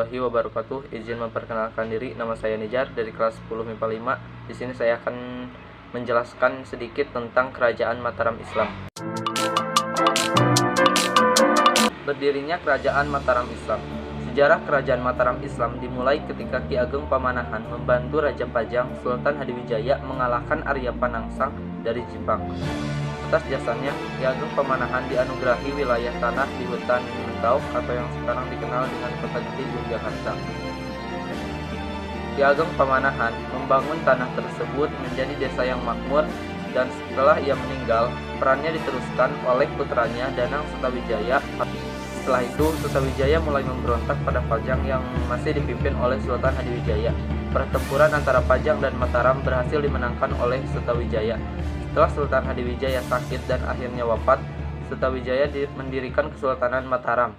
warahmatullahi wabarakatuh. Izin memperkenalkan diri, nama saya Nijar dari kelas 10 MIPA 5. Di sini saya akan menjelaskan sedikit tentang Kerajaan Mataram Islam. Berdirinya Kerajaan Mataram Islam. Sejarah Kerajaan Mataram Islam dimulai ketika Ki Ageng Pamanahan membantu Raja Pajang Sultan Hadiwijaya mengalahkan Arya Panangsang dari Jepang. Atas jasanya, Ki Ageng Pamanahan dianugerahi wilayah tanah di hutan Mentau atau yang sekarang dikenal dengan Kota Gede Yogyakarta. Ki Ageng Pamanahan membangun tanah tersebut menjadi desa yang makmur, dan setelah ia meninggal, perannya diteruskan oleh putranya Danang Sutawijaya. Setelah itu, Sutawijaya mulai memberontak pada Pajang yang masih dipimpin oleh Sultan Hadiwijaya. Pertempuran antara Pajang dan Mataram berhasil dimenangkan oleh Sutawijaya. Setelah Sultan Hadiwijaya sakit dan akhirnya wafat, Sutawijaya mendirikan Kesultanan Mataram.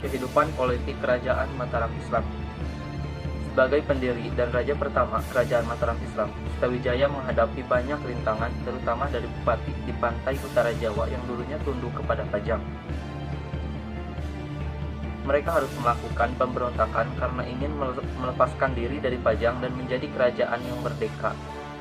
Kehidupan politik Kerajaan Mataram Islam. Sebagai pendiri dan raja pertama Kerajaan Mataram Islam, Sutawijaya menghadapi banyak rintangan, terutama dari bupati di pantai utara Jawa yang dulunya tunduk kepada Pajang. Mereka harus melakukan pemberontakan karena ingin melepaskan diri dari Pajang dan menjadi kerajaan yang merdeka.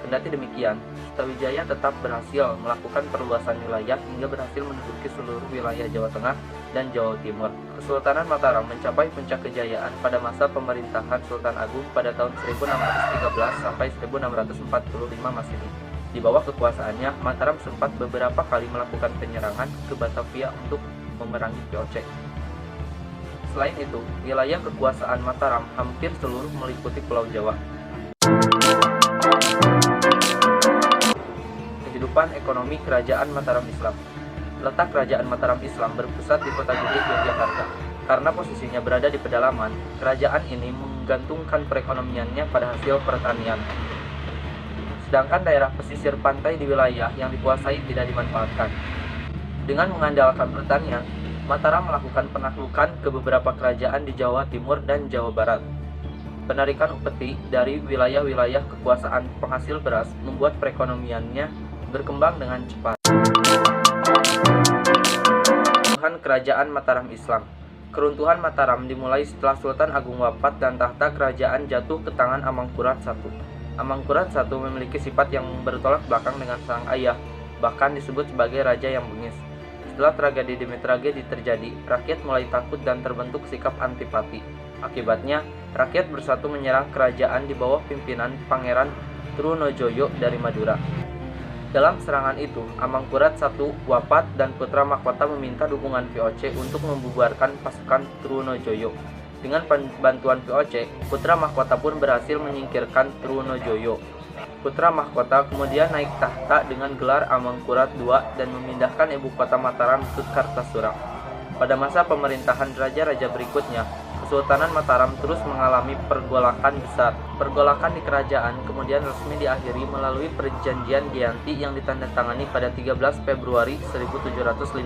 Kendati demikian, Sutawijaya tetap berhasil melakukan perluasan wilayah hingga berhasil menduduki seluruh wilayah Jawa Tengah dan Jawa Timur. Kesultanan Mataram mencapai puncak kejayaan pada masa pemerintahan Sultan Agung pada tahun 1613 sampai 1645 Masehi. Di bawah kekuasaannya, Mataram sempat beberapa kali melakukan penyerangan ke Batavia untuk memerangi VOC. Selain itu, wilayah kekuasaan Mataram hampir seluruh meliputi Pulau Jawa. Kehidupan ekonomi Kerajaan Mataram Islam. Letak Kerajaan Mataram Islam berpusat di Kota Gede Yogyakarta. Karena posisinya berada di pedalaman, kerajaan ini menggantungkan perekonomiannya pada hasil pertanian. Sedangkan daerah pesisir pantai di wilayah yang dikuasai tidak dimanfaatkan. Dengan mengandalkan pertanian, Mataram melakukan penaklukan ke beberapa kerajaan di Jawa Timur dan Jawa Barat. Penarikan upeti dari wilayah-wilayah kekuasaan penghasil beras membuat perekonomiannya berkembang dengan cepat. Keruntuhan Kerajaan Mataram Islam. Keruntuhan Mataram dimulai setelah Sultan Agung wafat dan tahta kerajaan jatuh ke tangan Amangkurat I. Amangkurat I memiliki sifat yang bertolak belakang dengan sang ayah, bahkan disebut sebagai raja yang bengis. Setelah tragedi demi tragedi terjadi, rakyat mulai takut dan terbentuk sikap antipati. Akibatnya, rakyat bersatu menyerang kerajaan di bawah pimpinan Pangeran Trunojoyo dari Madura. Dalam serangan itu, Amangkurat I wafat dan putra mahkota meminta dukungan VOC untuk membubarkan pasukan Trunojoyo. Dengan bantuan VOC, putra mahkota pun berhasil menyingkirkan Trunojoyo. Putra mahkota kemudian naik tahta dengan gelar Amangkurat II dan memindahkan ibu kota Mataram ke Kartasura. Pada masa pemerintahan raja-raja berikutnya, Kesultanan Mataram terus mengalami pergolakan besar. Pergolakan di kerajaan kemudian resmi diakhiri melalui Perjanjian Giyanti yang ditandatangani pada 13 Februari 1755.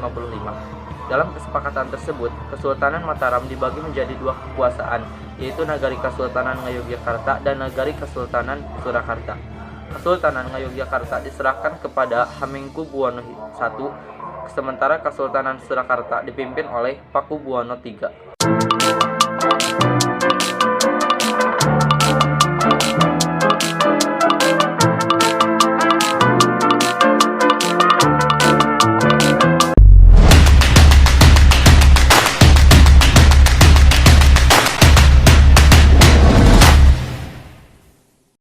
Dalam kesepakatan tersebut, Kesultanan Mataram dibagi menjadi dua kekuasaan, yaitu Nagari Kesultanan Ngayogyakarta dan Nagari Kesultanan Surakarta. Kesultanan Ngayogyakarta diserahkan kepada Hamengkubuwono I, sementara Kesultanan Surakarta dipimpin oleh Pakubuwono III.